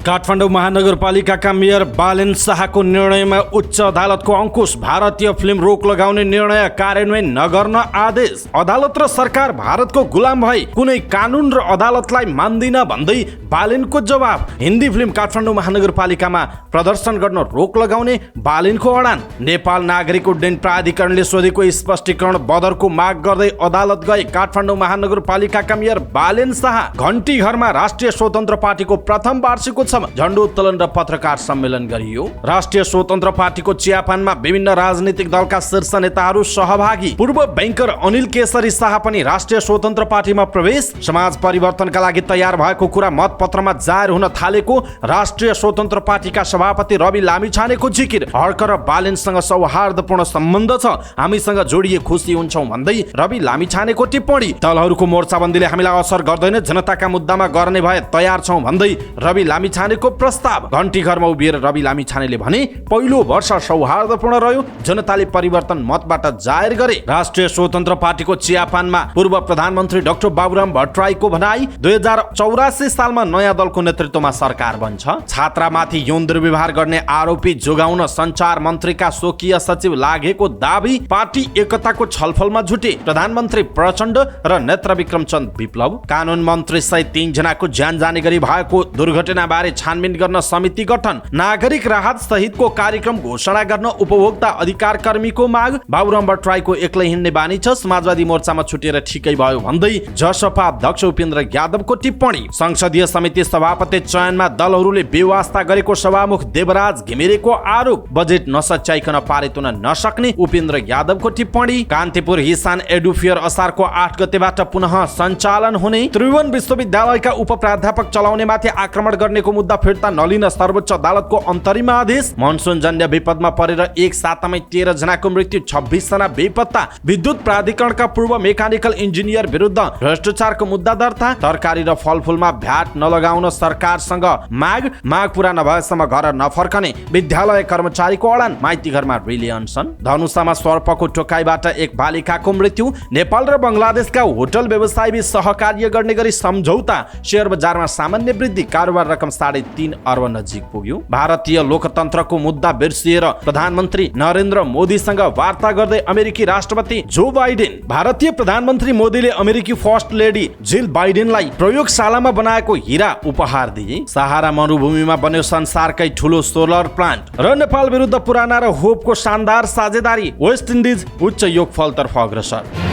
काठमाडौँ महानगरपालिकाका मेयर बालेन शाहको निर्णयमा उच्च अदालतको अंकुश। भारतीय फिल्म रोक लगाउने निर्णय कार्यान्वयन नगर्न आदेश। अदालत र सरकार भारतको गुलाम भए कुनै कानुन र अदालतलाई मान्दिन भन्दै बालेनको जवाब। हिन्दी फिल्म काठमाडौँ महानगरपालिकामा प्रदर्शन गर्न रोक लगाउने बालेनको अडान। नेपाल नागरिक उड्डयन प्राधिकरणले सोधेको स्पष्टीकरण बदरको माग गर्दै अदालत गए काठमाडौँ महानगरपालिकाका मेयर बालेन शाह। घण्टी घरमा राष्ट्रिय स्वतन्त्र पार्टीको प्रथम वार्षिकोत्सव झण्डो उत्तोलन र पत्रकार सम्मेलन गरियो। राष्ट्रिय स्वतन्त्र पार्टीको चियापानमा विभिन्न राजनीतिक दलका शीर्ष नेताहरू सहभागी। पूर्व बैंकर अनिल केसरी शाह पनि राष्ट्रिय स्वतन्त्र पार्टीमा प्रवेश। समाज परिवर्तनका लागि तयार भएको कुरा मतपत्रमा जाहेर हुन थालेको राष्ट्रिय स्वतन्त्र पार्टीका सभापति रवि लामिछानेको जिकिर। हड्क र बालेनसँग सौहार्दपूर्ण सम्बन्ध छ, हामीसँग जोडिए खुसी हुन्छौं भन्दै रवि लामिछानेको टिप्पणी। दलहरूको मोर्चाबन्दीले हामीलाई असर गर्दैन, जनताका मुद्दामा गर्ने भए तयार छौं भन्दै रवि लामिछानेको प्रस्ताव। घण्टी घरमा उभिएर रवि लामिछानेले भने पहिलो वर्ष सौहार्दपूर्ण रह्यो, जनताले परिवर्तन मतबाट जाहेर गरे। राष्ट्रिय स्वतन्त्र पार्टीको चियापानमा पूर्व प्रधानमन्त्री डाक्टर बाबुराम भट्टराईको भनाई 2084 सालमा नयाँ दलको नेतृत्वमा सरकार बन्छ। छात्रामाथि यौन दुर्व्यवहार गर्ने आरोपी जोगाउन सञ्चार मन्त्रीका स्वकीय सचिव लागेको दाबी। पार्टी एकताको छलफलमा जुटे प्रधानमन्त्री प्रचण्ड र नेत्र विक्रम चन्द विप्लव। कानुन मन्त्री सहित 3 जनाको ज्यान जाने गरी भएको दुर्घटना बारे छानबिन गर्न समिति गठन। नागरिक राहत सहितको कार्यक्रम घोषणा गर्न उपभोक्ता अधिकार कर्मीको माग। बाबुराम भट्टराईको एक्लै हिँड्ने बानी छ, समाजवादी मोर्चामा छुटेर ठिकै भयो भन्दै जसपा अध्यक्ष उपेन्द्र यादवको टिप्पणी। संसदीय समिति सभापति चयनमा दलहरूले बेवास्ता गरेको सभामुख देवराज घिमिरेको आरोप। बजेट नसच्याइकन पारित हुन नसक्ने उपेन्द्र यादवको टिप्पणी। कान्तिपुर हिसान एडुफेयर असारको 8 गतेबाट पुनः सञ्चालन हुने। त्रिभुवन विश्वविद्यालयका उपप्राध्यापक चलाउनेमाथि आक्रमण गर्नेको मुद्दा फिर्ता नलिन सर्वोच्च अदालतको अन्तरिम आदेश। मनसुन जन्य विपदमा परेर एक सातामै 13 जनाको मृत्यु, 26 जना बेपत्ता। विद्युत प्राधिकरणका पूर्व मेकानिकल इन्जिनियर विरुद्ध भ्रष्टाचारको मुद्दा दर्ता। तरकारी र फलफुलमा भ्याट नलगाउन सरकारसँग माग पूरा नभएसम्म घर नफर्कने विद्यालय कर्मचारीको अडान। माइती घरमा रिले अनसन। धनुषामा सर्पको टोकाइबाट एक बालिकाको मृत्यु। नेपाल र बंगलादेशका होटल व्यवसायबीच सहकार्य गर्ने गरी सम्झौता। शेयर बजारमा सामान्य वृद्धि, कारोबार रकम 3.5 अर्ब नजिक पुग्यो। भारतीय लोकतन्त्रको मुद्दा बिर्सिएर प्रधानमन्त्री नरेन्द्र मोदीसँग वार्ता गर्दै अमेरिकी राष्ट्रपति जो बाइडेन। भारतीय प्रधानमन्त्री मोदीले अमेरिकी फर्स्ट लेडी जिल बाइडेनलाई प्रयोगशालामा बनाएको हीरा उपहार दिए। सहारा मरुभूमिमा बन्यो संसारकै ठूलो सोलर प्लान्ट। र नेपाल विरुद्ध पुराना र होपको शानदार साझेदारी। वेस्ट इन्डिज उच्च योगफलतर्फ अग्रसर।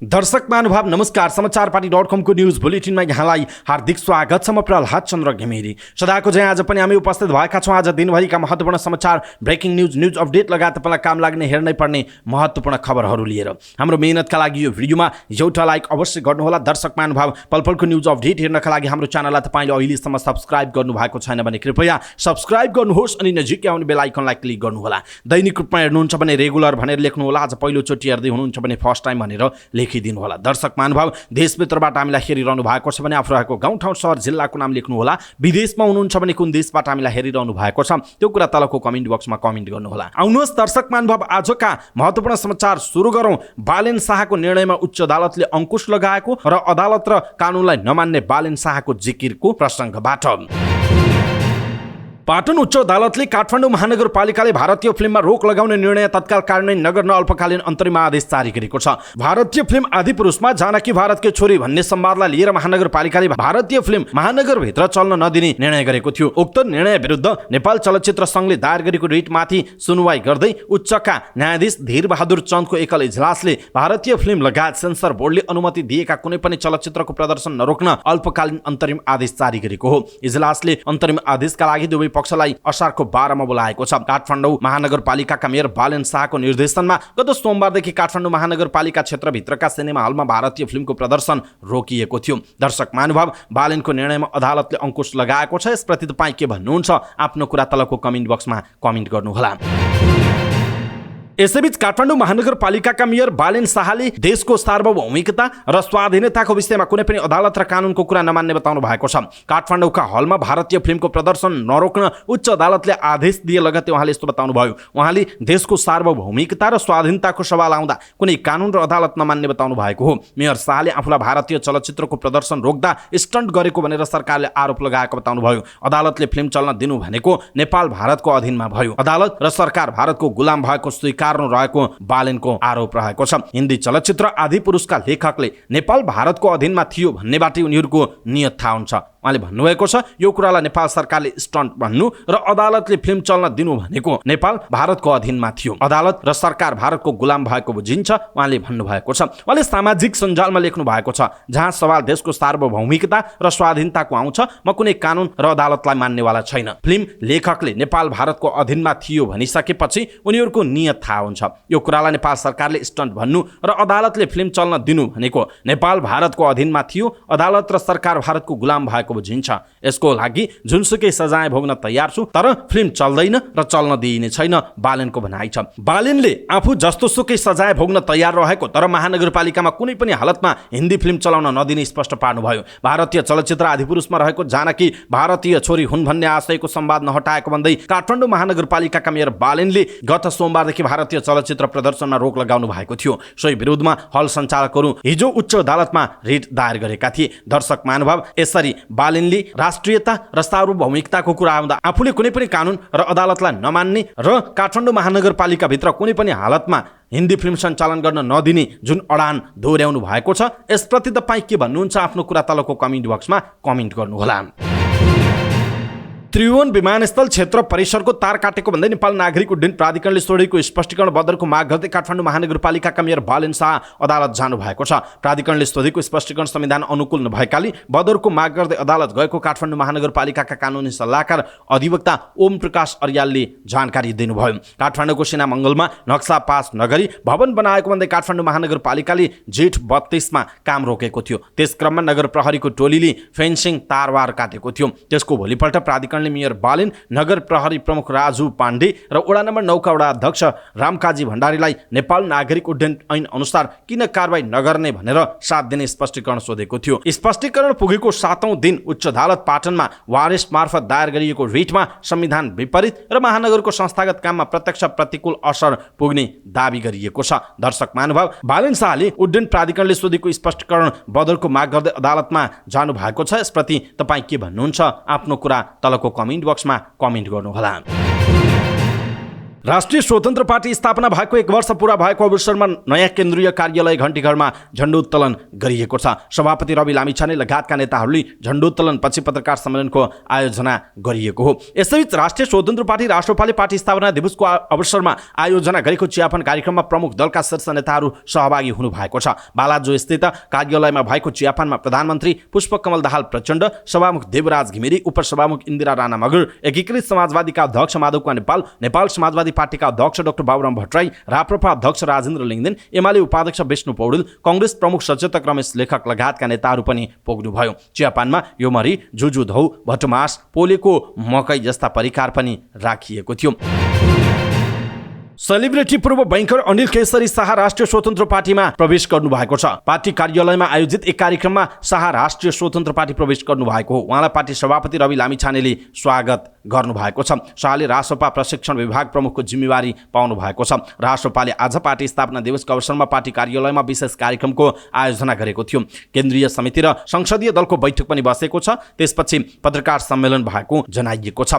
दर्शक महानुभाव नमस्कार। समाचारपाटी.com को न्यूज बुलेटिनमा यहाँलाई हार्दिक स्वागत छ। म प्रहलाद चन्द्र घिमिरे। सदाको चाहिँ आज पनि हामी उपस्थित भएका छौँ आज दिनभरिका महत्त्वपूर्ण समाचार, ब्रेकिङ न्यूज अपडेट लगायत तपाईँलाई काम लाग्ने हेर्नै पर्ने महत्त्वपूर्ण खबरहरू लिएर। हाम्रो मेहनतका लागि यो भिडियोमा एउटा लाइक अवश्य गर्नुहोला। दर्शक महानुभाव पलपलको न्यूज अपडेट हेर्नका लागि हाम्रो च्यानललाई तपाईँले अहिलेसम्म सब्स्क्राइब गर्नुभएको छैन भने कृपया सब्स्क्राइब गर्नुहोस् अनि नजिकै आउने बेल आइकनलाई क्लिक गर्नुहोला। दैनिक रूपमा हेर्नुहुन्छ भने रेगुलर भनेर लेख्नुहोला। आज पहिलोचोटि हेर्दै हुनुहुन्छ भने फर्स्ट टाइम भनेर लेखिदिनु होला। दर्शक महानुभाव देशभित्रबाट हामीलाई हेरिरहनु भएको छ भने आफ्नो रहेको गाउँठाउँ सहर जिल्लाको नाम लेख्नुहोला। विदेशमा हुनुहुन्छ भने कुन देशबाट हामीलाई हेरिरहनु भएको छ त्यो कुरा तलको कमेन्ट बक्समा कमेन्ट गर्नुहोला। आउनुहोस् दर्शक महानुभाव आजका महत्त्वपूर्ण समाचार सुरु गरौँ। बालेन शाहको निर्णयमा उच्च अदालतले अंकुश लगाएको र अदालत र कानुनलाई नमान्ने बालेन शाहको जिकिरको प्रसङ्गबाट। पाटन उच्च अदालतले काठमाडौँ महानगरपालिकाले भारतीय फिल्ममा रोक लगाउने निर्णय तत्काल कार्यान्वयन नगर्न अल्पकालीन अन्तरिम आदेश जारी गरेको छ। भारतीय फिल्म आदिपुरुषमा जानकी भारतकी छोरी भन्ने संवादलाई लिएर महानगरपालिकाले भारतीय फिल्म महानगरभित्र चल्न नदिने निर्णय गरेको थियो। उक्त निर्णय विरुद्ध नेपाल चलचित्र संघले दायर गरेको रिटमाथि सुनवाई गर्दै उच्चका न्यायाधीश धीर बहादुर चन्दको एकल इजलासले भारतीय फिल्म लगायत सेन्सर बोर्डले अनुमति दिएका कुनै पनि चलचित्रको प्रदर्शन नरोक्न अल्पकालीन अन्तरिम आदेश जारी गरेको हो। इजलासले अन्तरिम आदेशका लागि दुवै पक्षलाई असारको 12 मा बोलाएको छ। काठमाडौँ महानगरपालिकाका मेयर बालेन शाहको निर्देशनमा गत सोमबारदेखि काठमाडौँ महानगरपालिका क्षेत्रभित्रका सिनेमा हलमा भारतीय फिल्मको प्रदर्शन रोकिएको थियो। दर्शक महानुभाव बालेनको निर्णयमा अदालतले अंकुश लगाएको छ। यसप्रति तपाईँ के भन्नुहुन्छ आफ्नो कुरा तलको कमेन्ट बक्समा कमेन्ट गर्नुहोला। यसैबीच काठमाडौँ महानगरपालिकाका मेयर बालेन शाहले देशको सार्वभौमिकता र स्वाधीनताको विषयमा कुनै पनि अदालत र कानुनको कुरा नमान्ने बताउनु भएको छ। काठमाडौँका हलमा भारतीय फिल्मको प्रदर्शन नरोक्न उच्च अदालतले आदेश दिए लगतै उहाँले यस्तो बताउनु भयो। उहाँले देशको सार्वभौमिकता र स्वाधीनताको सवाल आउँदा कुनै कानुन र अदालत नमान्ने बताउनु भएको हो। मेयर शाहले आफूलाई भारतीय चलचित्रको प्रदर्शन रोक्दा स्टन्ट गरेको भनेर सरकारले आरोप लगाएको बताउनु भयो। अदालतले फिल्म चल्न दिनु भनेको नेपाल भारतको अधीनमा भयो। अदालत र सरकार भारतको गुलाम भएको स्वीकार्नु रहेको बालेनको आरोप रहेको छ। हिन्दी चलचित्र आदि पुरुषका लेखकले नेपाल भारतको अधीनमा थियो भन्नेबाट उनीहरूको नियत थाहा हुन्छ। उहाँले भन्नुभएको छ यो कुरालाई नेपाल सरकारले स्टन्ट भन्नु र अदालतले फिल्म चल्न दिनु भनेको नेपाल भारतको अधीनमा थियो। अदालत र सरकार भारतको गुलाम भएको बुझिन्छ उहाँले भन्नुभएको छ। उहाँले सामाजिक सञ्जालमा लेख्नु भएको छ, जहाँ सवाल देशको सार्वभौमिकता र स्वाधीनताको आउँछ म कुनै कानुन र अदालतलाई मान्नेवाला छैन। फिल्म लेखकले नेपाल भारतको अधीनमा थियो भनिसकेपछि उनीहरूको नियत थाहा हुन्छ। यो कुरालाई नेपाल सरकारले स्टन्ट भन्नु र अदालतले फिल्म चल्न दिनु भनेको नेपाल भारतको अधीनमा थियो, अदालत र सरकार भारतको गुलाम भएको बुझिन्छ। यसको लागि जुनसुकै सजाय भोग्न तयार छु, तर फिल्म चल्दैन र चल्न दिइने छैन, बालेनको भनाइ छ। बालेनले आफू जस्तोसुकै सजाय भोग्न तयार रहेको तर महानगरपालिकामा कुनै पनि हालतमा हिन्दी फिल्म चलाउन नदिने स्पष्ट पार्नुभयो। भारतीय चलचित्र आदिपुरुषमा रहेको जानकी भारतीय छोरी हुन् भन्ने आशयको संवाद नहटाएको भन्दै काठमाडौँ महानगरपालिकाका मेयर बालेनले गत सोमबारदेखि भारतीय चलचित्र प्रदर्शनमा रोक लगाउनु भएको थियो। सोही विरुद्धमा हल सञ्चालकहरू हिजो उच्च अदालतमा रिट दायर गरेका थिए। दर्शक महानुभाव, यसरी बालेनले राष्ट्रियता र सार्वभौमिकताको कुरा आउँदा आफूले कुनै पनि कानुन र अदालतलाई नमान्ने र काठमाडौँ महानगरपालिकाभित्र कुनै पनि हालतमा हिन्दी फिल्म सञ्चालन गर्न नदिने जुन अडान दोहोर्याउनु भएको छ, यसप्रति तपाईँ के भन्नुहुन्छ? आफ्नो कुरा तलको कमेन्ट बक्समा कमेन्ट गर्नुहोला। त्रिभुवन विमानस्थल क्षेत्र परिसरको तार काटेको भन्दै नेपाल नागरिक उड्डयन प्राधिकरणले छोडेको स्पष्टीकरण बदरको माग गर्दै काठमाडौँ महानगरपालिकाका मेयर बालेन शाह अदालत जानु भएको छ। प्राधिकरणले छोडेको स्पष्टीकरण संविधान अनुकूल नभएकाले बदरको माग गर्दै अदालत गएको काठमाडौँ महानगरपालिकाका कानुनी सल्लाहकार अधिवक्ता ओम प्रकाश अर्यालले जानकारी दिनुभयो। काठमाडौँको सेना मङ्गलमा नक्सा पास नगरी भवन बनाएको भन्दै काठमाडौँ महानगरपालिकाले जेठ 32 मा काम रोकेको थियो। त्यस क्रममा नगर प्रहरीको टोलीले फेन्सिङ तारवार काटेको थियो। त्यसको भोलिपल्ट प्राधिकरण मेयर बालेन, नगर प्रहरी प्रमुख राजु पाण्डे र वडा नम्बर 9 का वडा अध्यक्ष रामकाजी भण्डारीलाई नेपाल नागरिक उड्डयन ऐन अनुसार किन कारबाही नगर्ने भनेर 7 दिने स्पष्टीकरण सोधेको थियो। स्पष्टीकरण पुगेको 7औं दिन उच्च अदालत पाटनमा वारेस मार्फत दायर गरिएको रिटमा संविधान विपरीत र महानगरको संस्थागत काममा प्रत्यक्ष प्रतिकूल असर पुग्ने दाबी गरिएको छ। दर्शक महानुभाव, बालेन शाहले उड्डयन प्राधिकरणले सोधेको स्पष्टीकरण बदलको माग गर्दै अदालतमा जानु भएको छ। यसप्रति तपाईँ के भन्नुहुन्छ? आफ्नो कुरा तलको कमेन्ट बक्समा कमेन्ट गर्नुहोला। राष्ट्रिय स्वतन्त्र पार्टी स्थापना भएको 1 वर्ष पूरा भएको अवसरमा नयाँ केन्द्रीय कार्यालय घण्टीघरमा झण्डोत्तोलन गरिएको छ। सभापति रवि लामिछाने लगायतका नेताहरूले झण्डोत्तोलन पछि पत्रकार सम्मेलनको आयोजना गरिएको हो। यसैबीच राष्ट्रिय स्वतन्त्र पार्टी राष्ट्रपाले पार्टी स्थापना दिवसको अवसरमा आयोजना गरेको चियापान कार्यक्रममा प्रमुख दलका शीर्ष नेताहरू सहभागी हुनु भएको छ। बालाजु स्थित कार्यालयमा भएको चियापानमा प्रधानमन्त्री पुष्पकमल दाहाल प्रचण्ड, सभामुख देवराज घिमिरे, उपसभामुख इन्दिरा राणा मगर, एकीकृत समाजवादीका अध्यक्ष माधव नेपाल, नेपाल समाजवादी पार्टीका अध्यक्ष डाक्टर बाबुराम भट्टराई, राप्रपा अध्यक्ष राजेन्द्र लिङ्गदेन, एमाले उपाध्यक्ष विष्णु पौडेल, कांग्रेस प्रमुख सचेतक रमेश लेखक लगायतका नेताहरू पनि पुग्नुभयो। चियापानमा योमरी, जुजु धौ, भटमास, पोलेको मकै जस्ता परिकार पनि राखिएको थियो। सेलिब्रिटी पूर्व बैंकर अनिल केसरी शाह राष्ट्रिय स्वतन्त्र पार्टीमा प्रवेश गर्नु भएको छ। पार्टी कार्यालयमा आयोजित एक कार्यक्रममा शाह राष्ट्रिय स्वतन्त्र पार्टी प्रवेश गर्नु भएको हो। उहाँलाई पार्टी सभापति रवि लामिछानेले स्वागत गर्नु भएको छ। शाहले रासोपा प्रशिक्षण विभाग प्रमुखको जिम्मेवारी पाउनु भएको छ। रासोपाले आज पार्टी स्थापना दिवसको अवसरमा पार्टी कार्यालयमा विशेष कार्यक्रमको आयोजना गरेको थियो। केन्द्रीय समिति र संसदीय दलको बैठक पनि बसेको छ। त्यसपछि पत्रकार सम्मेलन भएको जनाइएको छ।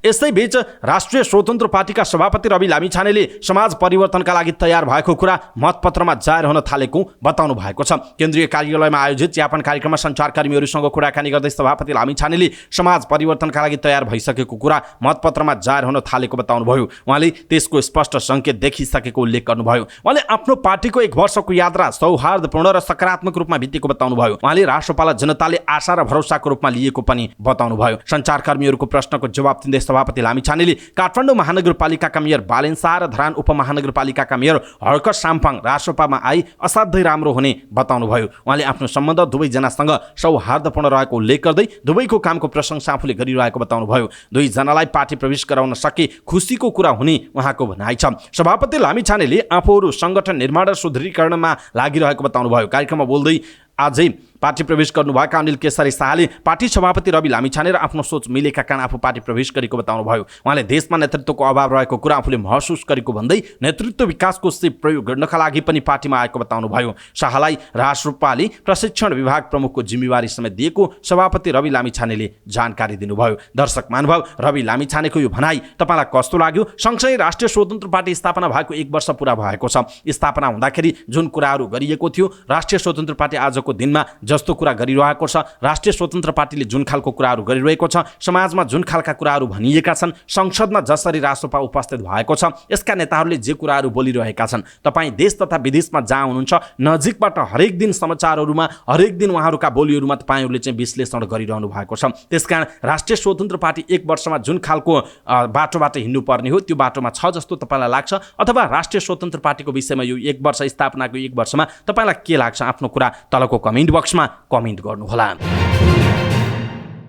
यसैबीच राष्ट्रिय स्वतन्त्र पार्टीका सभापति रवि लामिछानेले समाज परिवर्तनका लागि तयार भएको कुरा मतपत्रमा जाहेर हुन थालेको बताउनु भएको छ। केन्द्रीय कार्यालयमा आयोजित चियापान कार्यक्रममा सञ्चारकर्मीहरूसँग कुराकानी गर्दै सभापति लामिछानेले समाज परिवर्तनका लागि तयार भइसकेको कुरा मतपत्रमा जाहेर हुन थालेको बताउनुभयो। उहाँले त्यसको स्पष्ट सङ्केत देखिसकेको उल्लेख गर्नुभयो। उहाँले आफ्नो पार्टीको 1 वर्षको यात्रा सौहार्दपूर्ण र सकारात्मक रूपमा बितेको बताउनुभयो। उहाँले राष्ट्रपाललाई जनताले आशा र भरोसाको रूपमा लिएको पनि बताउनुभयो। सञ्चारकर्मीहरूको प्रश्नको जवाब दिँदै सभापति लामिछानेले काठमाडौँ महानगरपालिकाका मेयर बालेन शाह र धरान उपमहानगरपालिकाका मेयर हर्क साम्पाङ राष्ट्रसभामा आई असाध्यै राम्रो हुने बताउनुभयो। उहाँले आफ्नो सम्बन्ध दुवैजनासँग सौहार्दपूर्ण रहेको उल्लेख गर्दै दुवैको कामको प्रशंसा आफूले गरिरहेको बताउनुभयो। दुईजनालाई पार्टी प्रवेश गराउन सके खुसीको कुरा हुने उहाँको भनाइ छ। सभापति लामिछानेले आफूहरू सङ्गठन निर्माण र सुदृढीकरणमा लागिरहेको बताउनुभयो। कार्यक्रममा बोल्दै आजै पार्टी प्रवेश गर्नुभएका अनिल केशरी शाहले पार्टी सभापति रवि लामिछाने र आफ्नो सोच मिलेका कारण आफू पार्टी प्रवेश गरेको बताउनुभयो। उहाँले देशमा नेतृत्वको अभाव रहेको कुरा आफूले महसुस गरेको भन्दै नेतृत्व विकासको सिप प्रयोग गर्नका लागि पनि पार्टीमा आएको बताउनुभयो। शाहलाई राष्ट्रपाले प्रशिक्षण विभाग प्रमुखको जिम्मेवारी समेत दिएको सभापति रवि लामिछानेले जानकारी दिनुभयो। दर्शक महानुभाव, रवि लामिछानेको यो भनाइ तपाईँलाई कस्तो लाग्यो? सँगसँगै राष्ट्रिय स्वतन्त्र पार्टी स्थापना भएको 1 वर्ष पुरा भएको छ। स्थापना हुँदाखेरि जुन कुराहरू गरिएको थियो, राष्ट्रिय स्वतन्त्र पार्टी आजको दिनमा जस्तो कुरा गरिरहेको छ, राष्ट्रिय स्वतन्त्र पार्टीले जुन खालको कुराहरू गरिरहेको छ, समाजमा जुन खालका कुराहरू भनिएका छन्, संसदमा जसरी राष्ट्रसभा उपस्थित भएको छ, यसका नेताहरूले जे कुराहरू बोलिरहेका छन्, तपाईँ देश तथा विदेशमा जहाँ हुनुहुन्छ नजिकबाट हरेक दिन समाचारहरूमा हरेक दिन उहाँहरूका बोलीहरूमा तपाईँहरूले चाहिँ विश्लेषण गरिरहनु भएको छ। त्यसकारण राष्ट्रिय स्वतन्त्र पार्टी 1 वर्षमा जुन खालको बाटोबाट हिँड्नुपर्ने हो त्यो बाटोमा छ जस्तो तपाईँलाई लाग्छ? अथवा राष्ट्रिय स्वतन्त्र पार्टीको विषयमा यो 1 वर्ष स्थापनाको 1 वर्षमा तपाईँलाई के लाग्छ? आफ्नो कुरा तलको कमेन्ट बक्समा कमेन्ट गर्नुहोला।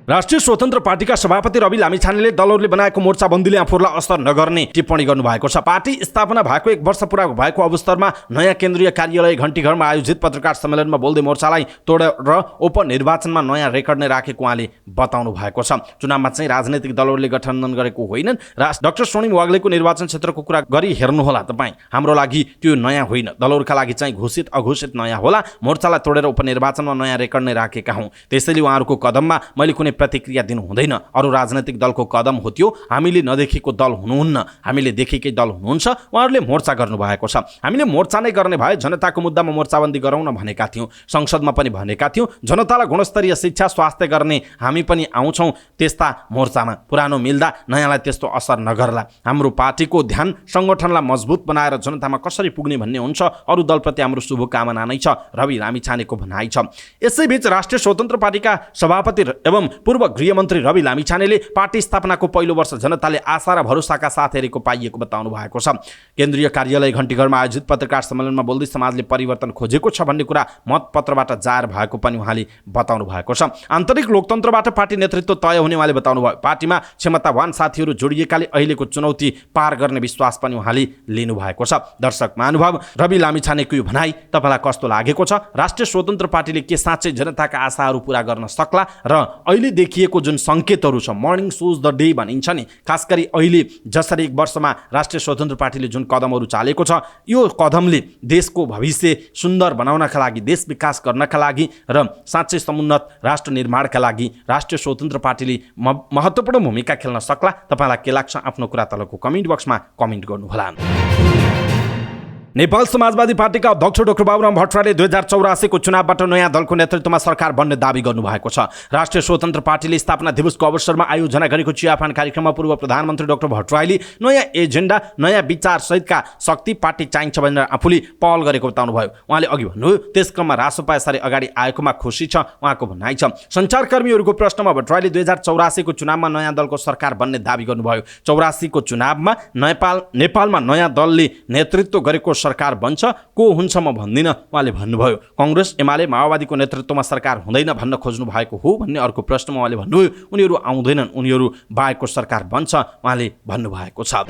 राष्ट्रिय स्वतन्त्र पार्टीका सभापति रवि लामिछानेले दलहरूले बनाएको मोर्चाबन्दीले आफूहरूलाई असर नगर्ने टिप्पणी गर्नुभएको छ। पार्टी स्थापना भएको 1 वर्ष पुरा भएको अवसरमा नयाँ केन्द्रीय कार्यालय घण्टीघरमा आयोजित पत्रकार सम्मेलनमा बोल्दै मोर्चालाई तोडेर उपनिर्वाचनमा नयाँ रेकर्ड नै राखेको उहाँले बताउनु भएको छ। चुनावमा चाहिँ राजनैतिक दलहरूले गठबन्धन गरेको होइनन्। डाक्टर स्वर्णिम वाग्लेको निर्वाचन क्षेत्रको कुरा गरी हेर्नुहोला तपाईँ। हाम्रो लागि त्यो नयाँ होइन, दलहरूका लागि चाहिँ घोषित अघोषित नयाँ होला। मोर्चालाई तोडेर उपनिर्वाचनमा नयाँ रेकर्ड नै राखेका हौँ। त्यसैले उहाँहरूको कदममा मैले कुनै प्रतिक्रिया दिनु हुँदैन। अरू राजनैतिक दलको कदम हो त्यो, हामीले नदेखेको दल हुनुहुन्न, हामीले देखेकै दल हुनुहुन्छ। उहाँहरूले मोर्चा गर्नुभएको छ। हामीले मोर्चा नै गर्ने भए जनताको मुद्दामा मोर्चाबन्दी गराउन भनेका थियौँ, संसदमा पनि भनेका थियौँ। जनतालाई गुणस्तरीय शिक्षा स्वास्थ्य गर्ने हामी पनि आउँछौँ त्यस्ता मोर्चामा। पुरानो मिल्दा नयाँलाई त्यस्तो असर नगर्ला। हाम्रो पार्टीको ध्यान सङ्गठनलाई मजबुत बनाएर जनतामा कसरी पुग्ने भन्ने हुन्छ। अरू दलप्रति हाम्रो शुभकामना नै छ, रवि लामिछानेको भनाइ छ। यसैबीच राष्ट्रिय स्वतन्त्र पार्टीका सभापति एवं पूर्व गृहमन्त्री रवि लामिछानेले पार्टी स्थापनाको पहिलो वर्ष जनताले आशा र भरोसाका साथ हेरेको पाइएको बताउनु भएको छ। केन्द्रीय कार्यालय घण्टीघरमा आयोजित पत्रकार सम्मेलनमा बोल्दै समाजले परिवर्तन खोजेको छ भन्ने कुरा मतपत्रबाट जाहेर भएको पनि उहाँले बताउनु भएको छ। आन्तरिक लोकतन्त्रबाट पार्टी नेतृत्व तय हुने उहाँले बताउनु भयो। पार्टीमा क्षमतावान साथीहरू जोडिएकाले अहिलेको चुनौती पार गर्ने विश्वास पनि उहाँले लिनु भएको छ। दर्शक महानुभाव, रवि लामिछानेको यो भनाइ तपाईँलाई कस्तो लागेको छ? राष्ट्रिय स्वतन्त्र पार्टीले के साँच्चै जनताका आशाहरू पूरा गर्न सक्ला? र अहिले देखिएको जुन सङ्केतहरू छ, मर्निङ सोज द डे भनिन्छ नि, खास गरी अहिले जसरी 1 वर्षमा राष्ट्रिय स्वतन्त्र पार्टीले जुन कदमहरू चालेको छ, यो कदमले देशको भविष्य सुन्दर बनाउनका लागि, देश विकास गर्नका लागि र साँच्चै समुन्नत राष्ट्र निर्माणका लागि राष्ट्रिय स्वतन्त्र पार्टीले महत्त्वपूर्ण भूमिका खेल्न सक्ला? तपाईँलाई के लाग्छ? आफ्नो कुरा तलको कमेन्ट बक्समा कमेन्ट गर्नुहोला। नेपाल समाजवादी पार्टीका अध्यक्ष डाक्टर बाबुराम भट्टराईले 2084 को चुनावबाट नयाँ दलको नेतृत्वमा सरकार बन्ने दावी गर्नुभएको छ। राष्ट्रिय स्वतन्त्र पार्टीले स्थापना दिवसको अवसरमा आयोजना गरेको चियापान कार्यक्रममा पूर्व प्रधानमन्त्री डाक्टर भट्टराईले नयाँ एजेन्डा, नयाँ विचार सहितका शक्ति पार्टी चाहिन्छ भनेर आफूले पहल गरेको बताउनुभयो। उहाँले अघि भन्नुभयो त्यस क्रममा रासोपा यसरी अगाडि आएकोमा खुसी छ उहाँको भनाइ छ। सञ्चारकर्मीहरूको प्रश्नमा भट्टराईले 2084 को चुनावमा नयाँ दलको सरकार बन्ने दावी गर्नुभयो। 84 को चुनावमा नेपालमा नयाँ दलले नेतृत्व गरेको सरकार बन्छ, को हुन्छ म भन्दिनँ उहाँले भन्नुभयो। कांग्रेस एमाले माओवादीको नेतृत्वमा सरकार हुँदैन भन्न खोज्नु भएको हो भन्ने अर्को प्रश्नमा उहाँले भन्नुभयो उनीहरू आउँदैनन्, उनीहरू बाहेकको सरकार बन्छ उहाँले भन्नुभएको छ।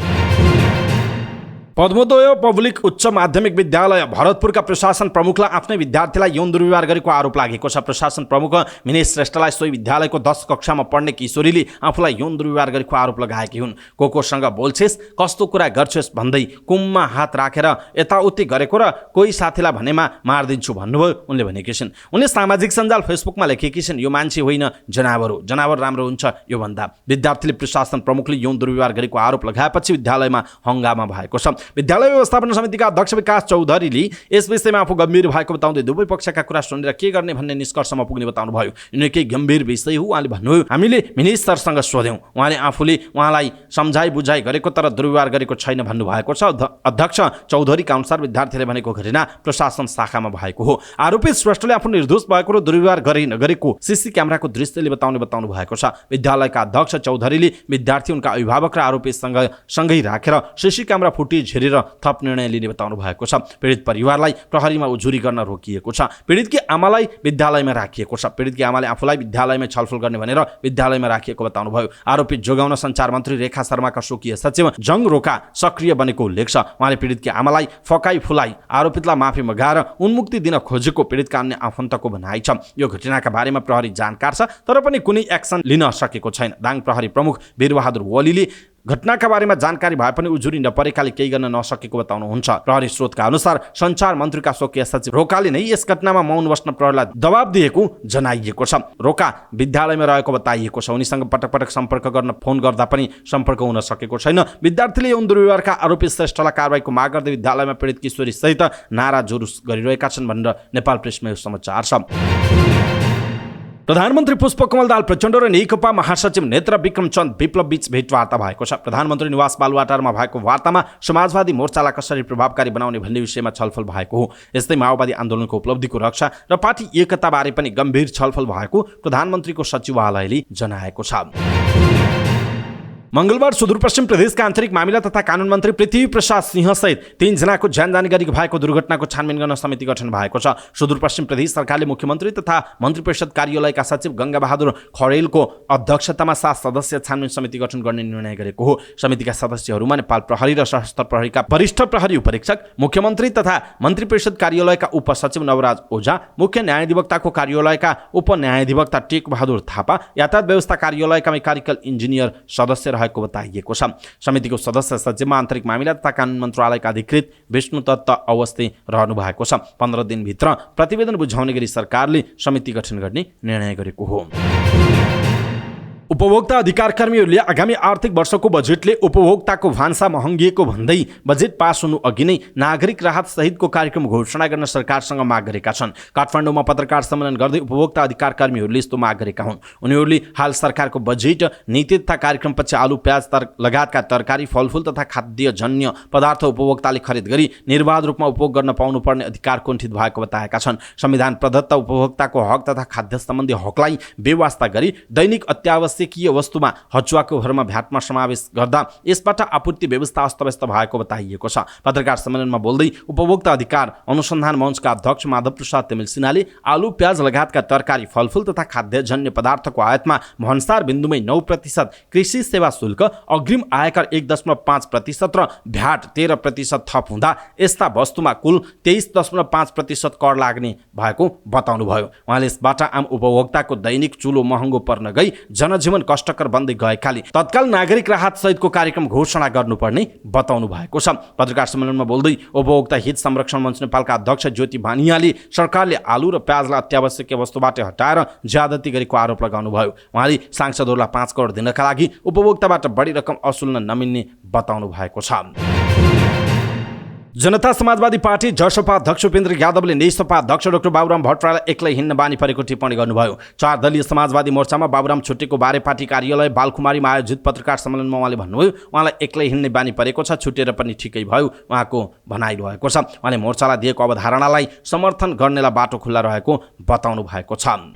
पद्मोदय पब्लिक उच्च माध्यमिक विद्यालय भरतपुरका प्रशासन प्रमुखलाई आफ्नै विद्यार्थीलाई यौन दुर्व्यवहार गरेको आरोप लागेको छ। प्रशासन प्रमुख मिनेश श्रेष्ठलाई सोही विद्यालयको 10 कक्षामा पढ्ने किशोरीले आफूलाई यौन दुर्व्यवहार गरेको आरोप लगाएकी हुन्। कोसँग बोल्छेस्, कस्तो कुरा गर्छेस् भन्दै कुममा हात राखेर यताउति गरेको र कोही साथीलाई भनेमा मारिदिन्छु भन्नुभयो उनले भनेकी छिन्। उनले सामाजिक सञ्जाल फेसबुकमा लेखेकी छिन्, यो मान्छे होइन जनावर हो, जनावर राम्रो हुन्छ यो भन्दा। विद्यार्थीले प्रशासन प्रमुखले यौन दुर्व्यवहार गरेको आरोप लगाएपछि विद्यालयमा हङ्गामा भएको छ। विद्यालय व्यवस्थापन समितिका अध्यक्ष विकास चौधरीले यस विषयमा आफू गम्भीर भएको बताउँदै दुवै पक्षका कुरा सुनेर के गर्ने भन्ने निष्कर्षमा पुग्ने बताउनुभयो। यो निकै गम्भीर विषय हो उहाँले भन्नुभयो। हामीले मिनिस्टरसँग सोध्यौँ, उहाँले आफूले उहाँलाई सम्झाइ बुझाइ गरेको तर दुर्व्यवहार गरेको छैन भन्नुभएको छ। अध्यक्ष चौधरीका अनुसार विद्यार्थीले भनेको घटना प्रशासन शाखामा भएको हो। आरोपित श्रेष्ठले आफू निर्दोष भएको र दुर्व्यवहार नगरेको सीसी क्यामेराको दृश्यले बताउनु भएको छ। विद्यालयका अध्यक्ष चौधरीले विद्यार्थी, उनका अभिभावक र आरोपीसँग सँगै राखेर सीसी क्यामेरा फुटेज हेरेर थप निर्णय लिने बताउनु भएको छ। पीडित परिवारलाई प्रहरीमा उजुरी गर्न रोकिएको छ। पीडितकी आमालाई विद्यालयमा राखिएको छ। पीडितकी आमाले आफूलाई विद्यालयमा छलफल गर्ने भनेर विद्यालयमा राखिएको बताउनुभयो। आरोपित जोगाउन सञ्चार मन्त्री रेखा शर्माका स्वकीय सचिव जङ रोका सक्रिय बनेको उल्लेख छ। उहाँले पीडितकी आमालाई फकाई फुलाई आरोपितलाई माफी मगाएर उन्मुक्ति दिन खोजेको पीडितका अन्य आफन्तको भनाइ छ। यो घटनाका बारेमा प्रहरी जानकार छ तर पनि कुनै एक्सन लिन सकेको छैन। दाङ प्रहरी प्रमुख वीरबहादुर वलीले घटनाका बारेमा जानकारी भए पनि उजुरी नपरेकाले केही गर्न नसकेको बताउनुहुन्छ। प्रहरी स्रोतका अनुसार सञ्चार मन्त्रीका स्वकीय सचिव रोकाले नै यस घटनामा मौन बस्न प्रहरीलाई दबाब दिएको जनाइएको छ। रोका विद्यालयमा रहेको बताइएको छ। उनीसँग पटक पटक सम्पर्क गर्न फोन गर्दा पनि सम्पर्क हुन सकेको छैन। विद्यार्थीले यौन दुर्व्यवहारका आरोपी श्रेष्ठलाई कारबाहीको माग गर्दै विद्यालयमा पीडित किशोरी सहित नारा जुरुस गरिरहेका छन् भनेर नेपाल प्रेसमा यो समाचार छ। प्रधानमन्त्री पुष्पकमल दाहाल प्रचण्ड र नेकपा महासचिव नेत्र विक्रम चन्द विप्लव बीच भेटवार्ता भएको छ। प्रधानमन्त्री निवास बालुवाटारमा भएको वार्तामा समाजवादी मोर्चालाई कसरी प्रभावकारी बनाउने भन्ने विषयमा छलफल भएको हो। यस्तै माओवादी आन्दोलनको उपलब्धिको रक्षा र पार्टी एकताबारे पनि गम्भीर छलफल भएको प्रधानमन्त्रीको सचिवालयले जनाएको छ। मंगलबार सुदूरपश्चिम प्रदेशका आन्तरिक मामिला तथा कानुन मन्त्री पृथ्वी प्रसाद सिंह सहित 3 जनाको ज्यान जाने गरी भएको दुर्घटनाको छानबिन गर्न समिति गठन भएको छ। सुदूरपश्चिम प्रदेश सरकारले मुख्यमन्त्री तथा मन्त्री परिषद कार्यालयका सचिव गंगा बहादुर खरेलको अध्यक्षतामा 7 सदस्यीय छानबिन समिति गठन गर्ने निर्णय गरेको हो। समितिका सदस्यहरूमा नेपाल प्रहरी र सशस्त्र प्रहरीका वरिष्ठ प्रहरी उपरीक्षक, मुख्यमन्त्री तथा मन्त्री परिषद कार्यालयका उपसचिव नवराज ओझा, मुख्य न्यायाधिवक्ताको कार्यालयका उपन्यायाधिवक्ता टेक बहादुर थापा, यातायात व्यवस्था कार्यालयका मेकानिकल इन्जिनियर सदस्य रहेको बताइएको छ। समितिको सदस्य सचिवमा आन्तरिक मामिला तथा कानुन मन्त्रालयका अधिकृत विष्णु दत्त अवस्थी रहनु भएको छ। 15 दिनभित्र प्रतिवेदन बुझाउने गरी सरकारले समिति गठन गर्ने निर्णय गरेको हो। उपभोक्ता अधिकार कर्मीहरूले आगामी आर्थिक वर्षको बजेटले उपभोक्ताको भान्सा महँगिएको भन्दै बजेट पास हुनु अघि नै नागरिक राहत सहितको कार्यक्रम घोषणा गर्न सरकारसँग माग गरेका छन्। काठमाडौँमा पत्रकार सम्मेलन गर्दै उपभोक्ता अधिकार कर्मीहरूले यस्तो माग गरेका हुन्। उनीहरूले हाल सरकारको बजेट नीति तथा कार्यक्रमपछि आलु, प्याज लगायतका तरकारी, फलफुल तथा खाद्यजन्य पदार्थ उपभोक्ताले खरिद गरी निर्बाध रूपमा उपभोग गर्न पाउनुपर्ने अधिकार कुण्ठित भएको बताएका छन्। संविधान प्रदत्त उपभोक्ताको हक तथा खाद्य सम्बन्धी हकलाई बेवास्ता गरी दैनिक अत्यावश्यकीय वस्तुमा हचुवाको भरमा भ्याटमा समावेश गर्दा यसबाट आपूर्ति व्यवस्था अस्तव्यस्त भएको बताइएको छ। पत्रकार सम्मेलनमा बोल्दै उपभोक्ता अधिकार अनुसन्धान मञ्चका अध्यक्ष माधव प्रसाद तेमिल सिन्हाले आलु, प्याज लगायतका तरकारी, फलफुल तथा खाद्यजन्य पदार्थको आयातमा भन्सार बिन्दुमै 9% कृषि सेवा शुल्क, अग्रिम आयकर 1.5% र भ्याट 13% थप हुँदा यस्ता वस्तुमा कुल 23.5% कर लाग्ने भएको बताउनुभयो। उहाँले यसबाट आम उपभोक्ताको दैनिक चुलो महँगो पर्न गई जनजीवन कष्टकर बन्दै गएकाले तत्काल नागरिक राहत सहितको कार्यक्रम घोषणा गर्नुपर्ने बताउनु भएको छ। पत्रकार सम्मेलनमा बोल्दै उपभोक्ता हित संरक्षण मञ्च नेपालका अध्यक्ष ज्योति भानियाले सरकारले आलु र प्याजलाई अत्यावश्यक वस्तुबाट हटाएर ज्यादती गरेको आरोप लगाउनुभयो। उहाँले सांसदहरूलाई 5 करोड दिनका लागि उपभोक्ताबाट बढी रकम असुल्न नमिल्ने बताउनु भएको छ। जनता समाजवादी पार्टी जसपा अध्यक्ष उपेन्द्र यादवले नेसपा अध्यक्ष डाक्टर बाबुराम भट्टराईलाई एक्लै हिँड्न बानी परेको टिप्पणी गर्नुभयो। 4 दलीय समाजवादी मोर्चामा बाबुराम छुटेको बारे पार्टी कार्यालय बालकुमारीमा आयोजित पत्रकार सम्मेलनमा उहाँले भन्नुभयो, उहाँलाई एक्लै हिँड्ने बानी परेको छ, छुटेर पनि ठिकै भयो उहाँको भनाइरहेको छ। उहाँले मोर्चालाई दिएको अवधारणालाई समर्थन गर्नेलाई बाटो खुल्ला रहेको बताउनु भएको छ।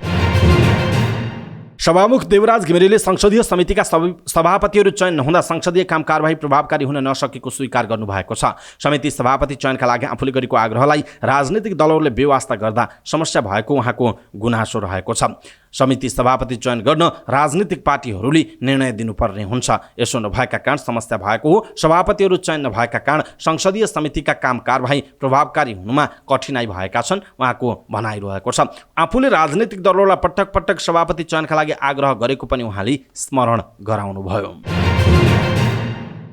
सभामुख देवराज घिमिरेले संसदीय समितिका सभापतिहरू चयन नहुँदा संसदीय काम कारबाही प्रभावकारी हुन नसकेको स्वीकार गर्नुभएको छ। समिति सभापति चयनका लागि आफूले गरेको आग्रहलाई राजनीतिक दलहरूले बेवास्ता गर्दा समस्या भएको उहाँको गुनासो रहेको छ। समिति सभापति चयन गर्न राजनीतिक पार्टीहरूले निर्णय दिनुपर्ने हुन्छ। यसो नभएका कारण समस्या भएको हो। सभापतिहरू चयन नभएका कारण संसदीय समितिका काम कारबाही प्रभावकारी हुनुमा कठिनाई भएका छन् उहाँको भनाइरहेको छ। आफूले राजनीतिक दलहरूलाई पटक पटक सभापति चयनका लागि आग्रह गरेको पनि उहाँले स्मरण गराउनुभयो।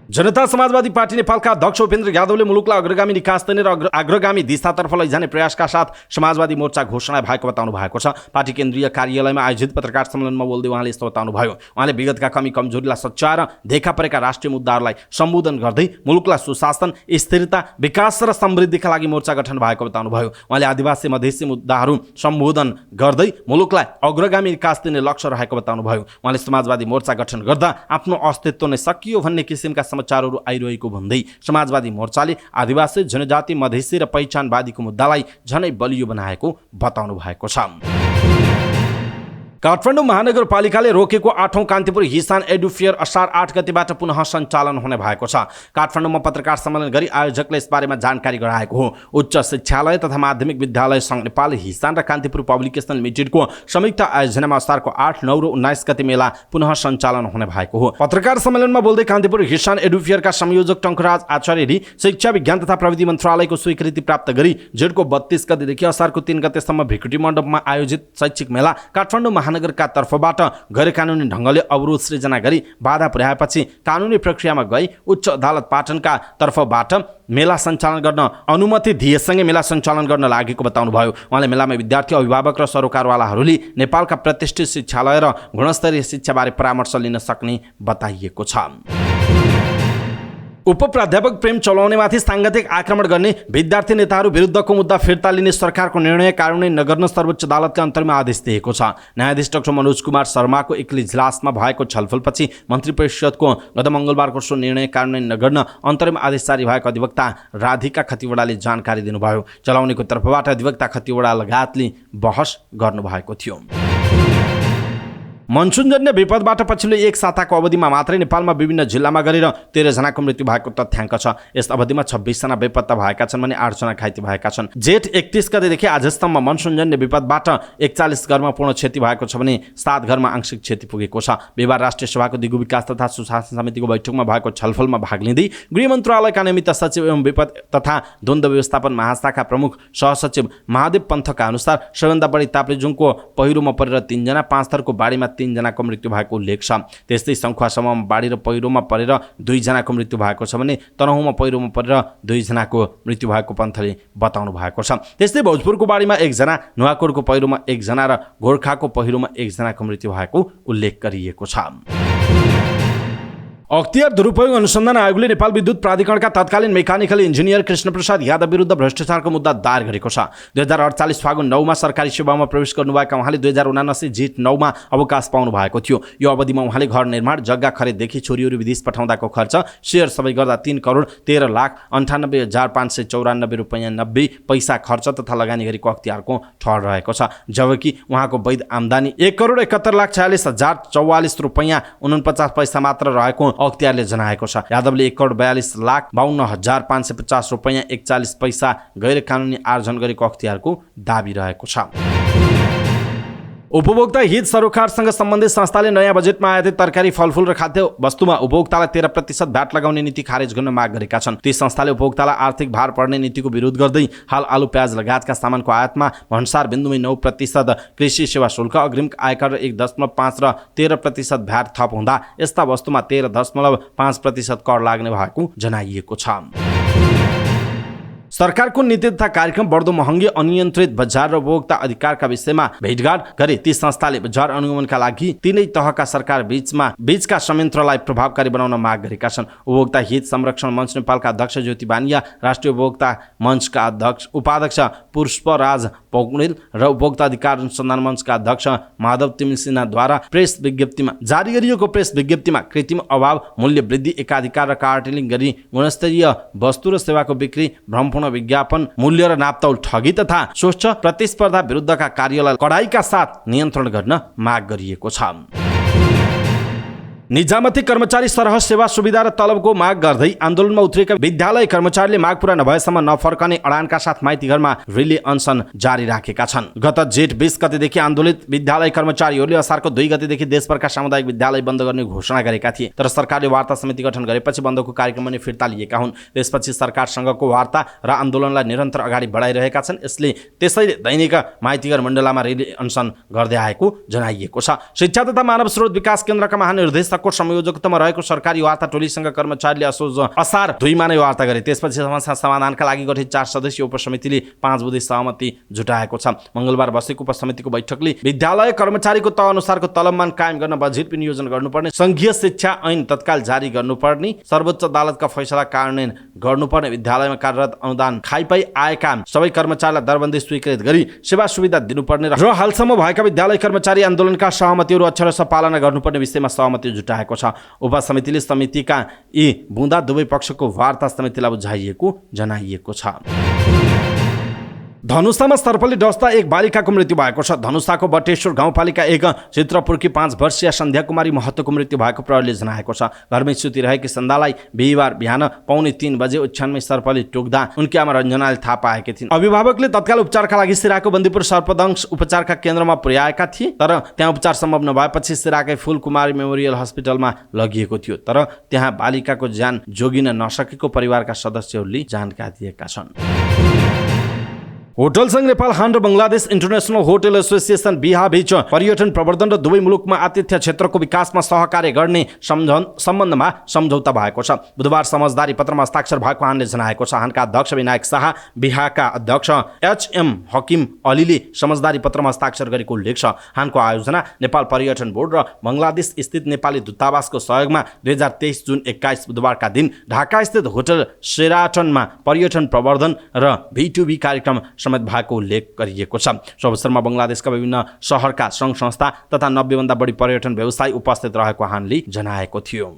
जनता समाजवादी पार्टी नेपालका अध्यक्ष उपेन्द्र यादवले मुलुकलाई अग्रगामी निकास दिने र अग्रगामी दिशातर्फ लैजाने प्रयासका साथ समाजवादी मोर्चा घोषणा भएको बताउनु भएको छ। पार्टी केन्द्रीय कार्यालयमा आयोजित पत्रकार सम्मेलनमा बोल्दै उहाँले यस्तो बताउनु भयो। उहाँले विगतका कमी कमजोरीलाई सच्याएर देखा परेका राष्ट्रिय मुद्दाहरूलाई सम्बोधन गर्दै मुलुकलाई सुशासन, स्थिरता, विकास र समृद्धिका लागि मोर्चा गठन भएको बताउनु भयो। उहाँले आदिवासी मधेसी मुद्दाहरू सम्बोधन गर्दै मुलुकलाई अग्रगामी निकास दिने लक्ष्य रहेको बताउनु भयो। उहाँले समाजवादी मोर्चा गठन गर्दा आफ्नो अस्तित्व नै सकियो भन्ने किसिमका समाचारहरू आइरहेको भन्दै समाजवादी मोर्चाले आदिवासी, जनजाति, मधेसी र पहिचानवादीको मुद्दालाई झनै बलियो बनाएको बताउनु भएको छ। काठमाडौँ महानगरपालिकाले रोकेको 8औं कान्तिपुर हिसान एडुफेयर असार 8 गतेबाट पुनः सञ्चालन हुने भएको छ। काठमाडौँमा पत्रकार सम्मेलन गरी आयोजकले यसबारेमा जानकारी गराएको हो। उच्च शिक्षालय तथा माध्यमिक विद्यालय सङ्घ नेपाल हिसान र कान्तिपुर पब्लिकेसन लिमिटेडको संयुक्त आयोजनामा असारको 8, 9 र 19 गते मेला पुनः सञ्चालन हुने भएको हो। पत्रकार सम्मेलनमा बोल्दै कान्तिपुर हिसान एडुफेयरका संयोजक टङ्कराज आचार्यले शिक्षा विज्ञान तथा प्रविधि मन्त्रालयको स्वीकृति प्राप्त गरी जेठको 32 गतेदेखि असारको 3 गतेसम्म भिकुटी मण्डपमा आयोजित शैक्षिक मेला काठमाडौँ महानगरका तर्फबाट गैर कानुनी ढङ्गले अवरोध सृजना गरी बाधा पुर्याएपछि कानुनी प्रक्रियामा गई उच्च अदालत पाटनका तर्फबाट मेला सञ्चालन गर्न अनुमति दिएसँगै मेला सञ्चालन गर्न लागेको बताउनु भयो। उहाँले मेलामा विद्यार्थी, अभिभावक र सरोकारवालाहरूले नेपालका प्रतिष्ठित शिक्षालय र गुणस्तरीय शिक्षाबारे परामर्श लिन सक्ने बताइएको छ। उपप्राध्यापक प्रेम चलाउनेमाथि साङ्गतिक आक्रमण गर्ने विद्यार्थी नेताहरू विरुद्धको मुद्दा फिर्ता लिने सरकारको निर्णय कार्यान्वयन नगर्न सर्वोच्च अदालतले अन्तरिम आदेश दिएको छ। न्यायाधीश डाक्टर मनोज कुमार शर्माको एक्लै इजलासमा भएको छलफलपछि मन्त्री परिषदको गत मङ्गलबारको सो निर्णय कार्यान्वयन नगर्न अन्तरिम आदेश जारी भएको अधिवक्ता राधिका खतिवडाले जानकारी दिनुभयो। चलाउनेको तर्फबाट अधिवक्ता खतिवडा लगायतले बहस गर्नुभएको थियो। मनसुनजन्य विपदबाट पछिल्लो एक साताको अवधिमा मात्रै नेपालमा विभिन्न जिल्लामा गरेर 13 जनाको मृत्यु भएको तथ्याङ्क छ। यस अवधिमा 26 जना बेपत्ता भएका छन् भने 8 जना घाइते भएका छन्। जेठ 31 गतेदेखि आजसम्म मनसुनजन्य विपदबाट 41 घरमा पूर्ण क्षति भएको छ भने 7 घरमा आंशिक क्षति पुगेको छ। बिहिबार राष्ट्रिय सभाको दिगो विकास तथा सुशासन समितिको बैठकमा भएको छलफलमा भाग लिँदै गृह मन्त्रालयका निमित्त सचिव एवं विपद तथा द्वन्द्व व्यवस्थापन महाशाखा प्रमुख सहसचिव महादेव पन्थका अनुसार सबैभन्दा बढी ताप्लेजुङको पहिरोमा परेर 3 जना, पाँचथरको बाढीमा 3 जनाको मृत्यु भएको उल्लेख छ। त्यस्तै सङ्खुवासम्ममा बाढी र पहिरोमा परेर 2 जनाको मृत्यु भएको छ भने तनहुँमा पहिरोमा परेर 2 जनाको मृत्यु भएको पन्थले बताउनु भएको छ। त्यस्तै भोजपुरको बाढीमा 1 जना, नुवाकोटको पहिरोमा 1 जना र गोर्खाको पहिरोमा 1 जनाको मृत्यु भएको उल्लेख गरिएको छ। अख्तियार दुरुपयोग अनुसन्धान आयोगले नेपाल विद्युत प्राधिकरणका तत्कालीन मेकानिकल इन्जिनियर कृष्णप्रसाद यादव विरुद्ध भ्रष्टाचारको मुद्दा दायर गरेको छ। 2048 फागुन 9 मा सरकारी सेवामा प्रवेश गर्नुभएका उहाँले 2079 जेठ 9 मा अवकाश पाउनु भएको थियो। यो अवधिमा उहाँले घर निर्माण, जग्गा खरिददेखि छोरीहरू विदेश पठाउँदाको खर्च, सेयर सबै गर्दा 3,13,98,594 रुपैयाँ 90 पैसा खर्च तथा लगानी गरेको अख्तियारको ठहर रहेको छ। जबकि उहाँको वैध आम्दानी 1,71,46,044 रुपैयाँ 49 पैसा मात्र रहेको अख्तियारले जनाएको छ। यादवले 1,42,52,550 रुपैयाँ 41 पैसा गैर कानुनी आर्जन गरेको अख्तियारको दाबी रहेको छ। उपभोक्ता हित सरोकारसँग सम्बन्धित संस्थाले नयाँ बजेटमा आयातित तरकारी, फलफुल र खाद्य वस्तुमा उपभोक्तालाई 13% भ्याट लगाउने नीति खारेज गर्न माग गरेका छन्। ती संस्थाले उपभोक्तालाई आर्थिक भार पर्ने नीतिको विरोध गर्दै हाल आलु, प्याज लगायतका सामानको आयातमा भन्सार बिन्दुमै 9%, कृषि सेवा शुल्क, अग्रिम आयकर 1.5 र 13% भ्याट थप हुँदा यस्ता वस्तुमा 13.5% कर लाग्ने भएको जनाइएको छ। सरकारको नीति तथा कार्यक्रम बढ्दो महँगी, अनियन्त्रित बजार र उपभोक्ता अधिकारका विषयमा भेटघाट गरे ती संस्थाले बजार अनुगमनका लागि तीनै तहका सरकार बीचका संयन्त्रलाई प्रभावकारी बनाउन माग गरेका छन्। उपभोक्ता हित संरक्षण मञ्च नेपालका अध्यक्ष ज्योति बानिया, राष्ट्रिय उपभोक्ता मञ्चका उपाध्यक्ष पुष्पराज पौडेल र उपभोक्ता अधिकार अनुसन्धान मञ्चका अध्यक्ष माधव तिमिल सिन्हाद्वारा प्रेस विज्ञप्तिमा जारी गरिएको प्रेस विज्ञप्तिमा कृत्रिम अभाव, मूल्य वृद्धि, एकाधिकार र कार्टेलिङ गरी गुणस्तरीय वस्तु र सेवाको बिक्री, भ्रमपूर्ण विज्ञापन, मूल्य र नापतौल ठगी तथा स्वच्छ प्रतिस्पर्धा विरुद्धका कार्यलाई कडाइका साथ नियन्त्रण गर्न माग गरिएको छ। निजामती कर्मचारी सरह सेवा सुविधा र तलबको माग गर्दै आन्दोलनमा उत्रिएका विद्यालय कर्मचारीले माग पूरा नभएसम्म नफर्कने अडानका साथ माइतीघरमा रिले अनसन जारी राखेका छन्। गत जेठ 20 गतेदेखि आन्दोलित विद्यालय कर्मचारीहरूले असारको 2 गतेदेखि देशभरका सामुदायिक विद्यालय बन्द गर्ने घोषणा गरेका थिए। तर सरकारले वार्ता समिति गठन गरेपछि बन्दको कार्यक्रम पनि फिर्ता लिएका हुन्। त्यसपछि सरकारसँगको वार्ता र आन्दोलनलाई निरन्तर अगाडि बढाइरहेका छन्। त्यसैले दैनिक माइतीघर मण्डलामा रिले अनसन गर्दै आएको जनाइएको छ। शिक्षा तथा मानव स्रोत विकास केन्द्रका महानिर्देशक निर्देशकको संयोजकत्वमा रहेको सरकारी वार्ता टोलीसँग कर्मचारीले असार 2 मा नै वार्ता गरे। त्यसपछि समस्या समाधानका लागि गठित 4 सदस्यीय उपसमितिले 5 बुँदे सहमति जुटाएको छ। मंगलबार बसेको उपसमितिको बैठकले विद्यालय कर्मचारीको तह अनुसारको तलबमान कायम गर्न बजेट विनियोजन गर्नुपर्ने, संघीय शिक्षा ऐन तत्काल जारी गर्नुपर्ने, सर्वोच्च अदालतका फैसला कार्यान्वयन गर्नुपर्ने, विद्यालयमा कार्यरत अनुदान खाइपाई आएका सबै कर्मचारीलाई दरबन्दी स्वीकृत गरी सेवा सुविधा दिनुपर्ने र हालसम्म भएका विद्यालय कर्मचारी आन्दोलनका सहमतिहरू अक्षरशः पालना गर्नुपर्ने विषयमा सहमति जुटाएको छ। उपसमितिले समितिका यी बुँदा दुवै पक्षको वार्ता समितिलाई बुझाइएको जनाइएको छ। धनुषामा सर्पले डस्दा एक बालिकाको मृत्यु भएको छ। धनुषाको बटेश्वर गाउँपालिका 1 चित्रपुरकी 5 वर्षीय सन्ध्या कुमारी महतोको मृत्यु भएको प्रहरीले जनाएको छ। घरमै सुतिरहेकी सन्ध्यालाई बिहीबार बिहान 2:45 बजे ओछ्यानमै सर्पले टोक्दा उनकी आमा रञ्जनाले थाहा पाएकी थिइन्। अभिभावकले तत्काल उपचारका लागि सिराको बन्दीपुर सर्पदंश उपचारका केन्द्रमा पुर्याएका थिए, तर त्यहाँ उपचार सम्भव नभएपछि सिराकै फुलकुमारी मेमोरियल हस्पिटलमा लगिएको थियो, तर त्यहाँ बालिकाको ज्यान जोगिन नसकेको परिवारका सदस्यहरूले जानकारी दिएका छन्। होटल संघ नेपाल हान र बंगलादेश इन्टरनेशनल होटल एसोसिएसन बिहाबीच पर्यटन प्रवर्धन र दुवै मुलुकमा आतिथ्य क्षेत्रको विकासमा सहकार्य गर्ने सम्बन्धमा सम्झौता भएको छ। बुधबार समझदारी पत्रमा हस्ताक्षर भएको हानले जनाएको छ। हानका अध्यक्ष विनायक शाह, बिहाका अध्यक्ष एचएम हकिम अलीले समझदारी पत्रमा हस्ताक्षर गरेको उल्लेख छ। हानको आयोजना नेपाल पर्यटन बोर्ड र बंगलादेश स्थित नेपाली दूतावासको सहयोगमा 2023 जुन 21 बुधबारका दिन ढाका स्थित होटल शेराटनमा पर्यटन प्रवर्धन र B2B कार्यक्रम समेत भएको उल्लेख गरिएको छ। सो अवसरमा बंगलादेशका विभिन्न शहरका सङ्घ संस्था तथा 90 भन्दा बढी पर्यटन व्यवसायी उपस्थित रहेको हानले जनाएको थियो।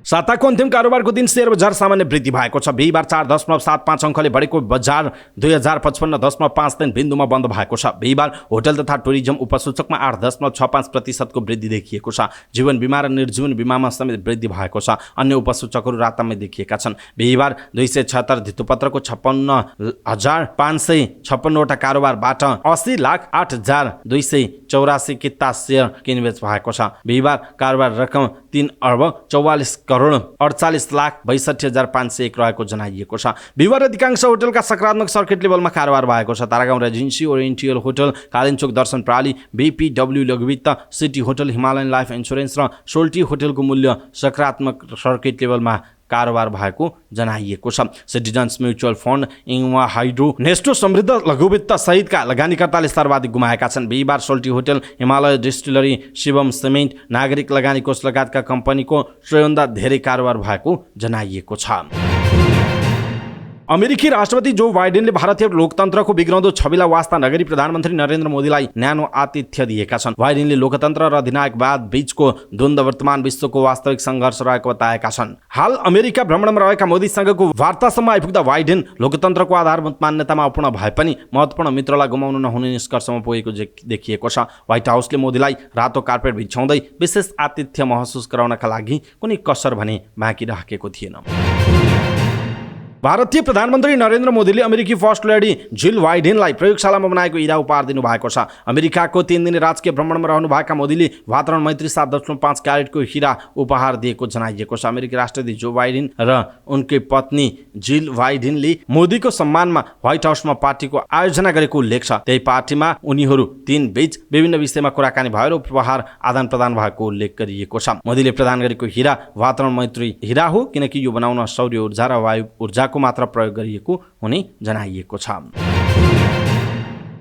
साताको अन्तिम कारोबारको दिन शेयर बजार सामान्य वृद्धि भएको छ। बिहीबार 4.75 अङ्कले बढेको बजार 2055.53 बिन्दुमा बन्द भएको छ। बिहीबार होटल तथा टुरिज्म उपसूचकमा 8.65% वृद्धि देखिएको छ। जीवन बीमा र निर्जीवन बीमामा समेत वृद्धि भएको छ। अन्य उपसूचकहरू रातामै देखिएका छन्। बिहीबार 276 धितोपत्रको 56,556 वटा कारोबारबाट 80,08,284 किता शेयर किनबेच भएको छ। बिहीबार कारोबार रकम 3,44,48,62,501 रहेको जनाइएको छ। बिहीबार अधिकांश होटलका सकारात्मक सर्किट लेभलमा कारोबार भएको छ। तारागाउँ रेजेन्सी, ओरिएन्टल होटल, कालिन्चोक दर्शन प्रणाली, BPW लघुवित्त, city hotel, Himalayan life insurance र सोल्टी होटलको मूल्य सकारात्मक सर्किट लेभलमा कारोबार भएको जनाइएको छ। Citizens mutual fund, Ingwa hydro, Nesdo Samriddha Laghubitta सहितका लगानीकर्ताले सर्वाधिक गुमाएका छन्। बिहीबार Soaltee hotel, Himalaya distillery, Shivam cement, Nagarik Lagani कोष लगायतका कम्पनीको सबैभन्दा धेरै कारोबार भएको जनाइएको छ। अमेरिकी राष्ट्रपति जो बाइडेनले भारतीय लोकतन्त्रको बिग्रउँदो छविलाई वास्ता नगरी प्रधानमन्त्री नरेन्द्र मोदीलाई न्यानो आतिथ्य दिएका छन्। बाइडेनले लोकतन्त्र र अधिनायकवाद बीचको द्वन्द्व वर्तमान विश्वको वास्तविक सङ्घर्ष रहेको बताएका छन्। हाल अमेरिका भ्रमणमा रहेका मोदीसँगको वार्तासम्म आइपुग्दा बाइडेन लोकतन्त्रको आधारभूत मान्यतामा अपूर्ण भए पनि महत्त्वपूर्ण मित्रलाई गुमाउनु नहुने निष्कर्षमा पुगेको देखिएको छ। व्हाइट हाउसले मोदीलाई रातो कार्पेट बिछाउँदै विशेष आतिथ्य महसुस गराउनका लागि कुनै कसर भने बाँकी राखेको थिएन। भारतीय प्रधानमन्त्री नरेन्द्र मोदीले अमेरिकी फर्स्ट लेडी जिल बाइडेनलाई प्रयोगशालामा बनाएको हिरा उपहार दिनुभएको छ। अमेरिकाको 3 दिने राजकीय भ्रमणमा रहनुभएका मोदीले वातावरण मैत्री 7.5 क्यारेटको हिरा उपहार दिएको जनाइएको छ। अमेरिकी राष्ट्रपति जो बाइडेन र उनकी पत्नी जिल बाइडेनले मोदीको सम्मानमा व्हाइट हाउसमा पार्टीको आयोजना गरेको उल्लेख छ। त्यही पार्टीमा उनीहरू 3 बीच विभिन्न विषयमा कुराकानी भयो र उपहार आदान प्रदान भएको उल्लेख गरिएको छ। मोदीले प्रदान गरेको हिरा वातावरण मैत्री हिरा हो, किनकि यो बनाउन सौर्य ऊर्जा र वायु ऊर्जाको मात्र प्रयोग गरिएको हुने जनाइएको छ।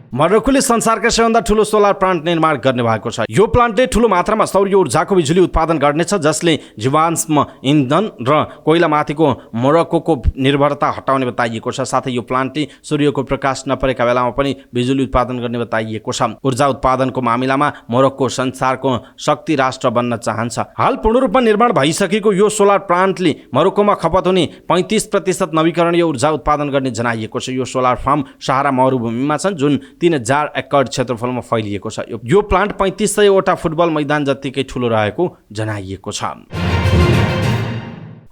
मोरक्कोले संसारकै सबैभन्दा ठुलो सोलर प्लान्ट निर्माण गर्ने भएको छ। यो प्लान्टले ठुलो मात्रामा सौर्य ऊर्जाको बिजुली उत्पादन गर्नेछ, जसले जीवाश्म इन्धन र कोइलामाथिको मोरक्कोको निर्भरता हटाउने बताइएको छ। साथै यो प्लान्टले सूर्यको प्रकाश नपरेका बेलामा पनि बिजुली उत्पादन गर्ने बताइएको छ। ऊर्जा उत्पादनको मामिलामा मोरक्को संसारको शक्ति राष्ट्र बन्न चाहन्छ। हाल पूर्ण रूपमा निर्माण भइसकेको यो सोलर प्लान्टले मोरक्कोमा खपत हुने 35% नवीकरणीय ऊर्जा उत्पादन गर्ने जनाइएको छ। यो सोलर फार्म सहारा मरुभूमिमा छन्, जुन 3000 एकड क्षेत्रफलमा फैलिएको छ। यो प्लान्ट 3500 वटा फुटबल मैदान जत्तिकै ठुलो रहेको जनाइएको छ।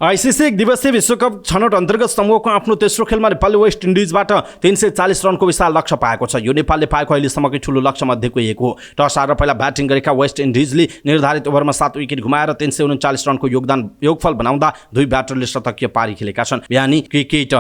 आइसिसी एक दिवसीय विश्वकप छनौट अन्तर्गत समूहको आफ्नो तेस्रो खेलमा नेपालले वेस्ट इन्डिजबाट 340 रनको विशाल लक्ष्य पाएको छ। यो नेपालले पाएको अहिलेसम्मकै ठूलो लक्ष्य मध्येको एक हो। टस हारेर पहिला ब्याटिङ गरेका वेस्ट इन्डिजले निर्धारित ओभरमा 7 विकेट गुमाएर 339 रनको योगफल बनाउँदा 2 ब्याटरले शतकीय पारी खेलेका छन्। बिहानी क्रिकेट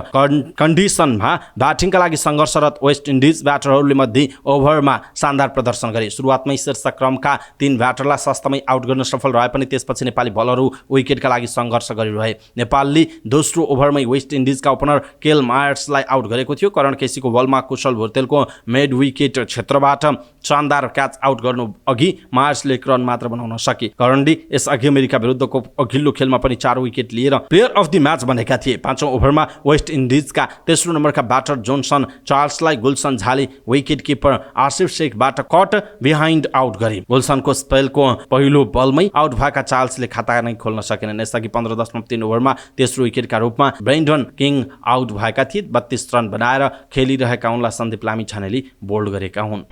कन्डिसनमा ब्याटिङका लागि सङ्घर्षरत वेस्ट इन्डिज ब्याटरहरूले मध्ये ओभरमा शानदार प्रदर्शन गरे। सुरुवातमै शीर्ष क्रमका 3 ब्याटरलाई सस्तमै आउट गर्न सफल रहे पनि त्यसपछि नेपाली बलरहरू विकेटका लागि सङ्घर्ष गरिरहे। नेपालले दोस्रो ओभरमै वेस्ट इन्डिजका ओपनर केल मायर्सलाई आउट गरेको थियो। करण केसीको बलमा कुशल भुर्तेलको मिड विकेट क्षेत्रबाट शानदार क्याच आउट गर्नु अघि मायर्सले 1 रन मात्र बनाउन सके। करणले यसअघि अमेरिका विरुद्धको अघिल्लो खेलमा पनि 4 विकेट लिएर प्लेयर अफ द म्याच बनेका थिए। 5औं ओभरमा वेस्ट इन्डिजका तेस्रो नम्बरका ब्याटर जोन्सन चार्ल्सलाई गुलसन झाले विकेट किपर आसिफ शेखबाट कट बिहाइन्ड आउट गरे। गुलसनको स्पेलको पहिलो बलमै आउट भएका चार्ल्सले खाता नै खोल्न सकेनन्। यसअघि 15.3 ओभरमा तेस्रो विकेटका रूपमा ब्रेन्डन किङ आउट भएका थिए। 32 रन बनाएर खेलिरहेका उनलाई सन्दीप लामिछानेले बोल्ड गरेका हुन्।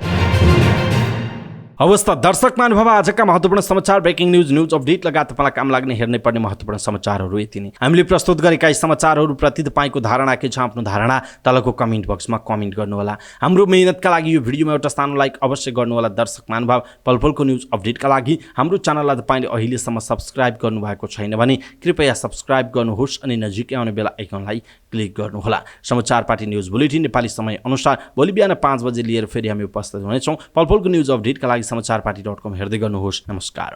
अवस्था दर्शक महानुभाव, आजका महत्त्वपूर्ण समाचार, ब्रेकिङ न्यूज अपडेट लगायत तपाईँलाई काम लाग्ने हेर्नै पर्ने महत्त्वपूर्ण समाचारहरू यति नै। हामीले प्रस्तुत गरेका यी समाचारहरूप्रति तपाईँको धारणा के छ? आफ्नो धारणा तलको कमेन्ट बक्समा कमेन्ट गर्नुहोला। हाम्रो मेहनतका लागि यो भिडियोमा एउटा सानो लाइक अवश्य गर्नुहोला। दर्शक महानुभाव, पलपलको न्युज अपडेटका लागि हाम्रो च्यानललाई तपाईँले अहिलेसम्म सब्स्क्राइब गर्नुभएको छैन भने कृपया सब्स्क्राइब गर्नुहोस् अनि नजिकै आउने बेल आइकनलाई क्लिक गर्नुहोला। समाचार पार्टी न्युज बुलेटिन नेपाली समय अनुसार भोलि बिहान 5 बजे लिएर फेरि हामी उपस्थित हुनेछौँ। पलपलको न्युज अपडेटका लागि समाचारपार्टी.com हेर्दै गर्नुहोस्। नमस्कार।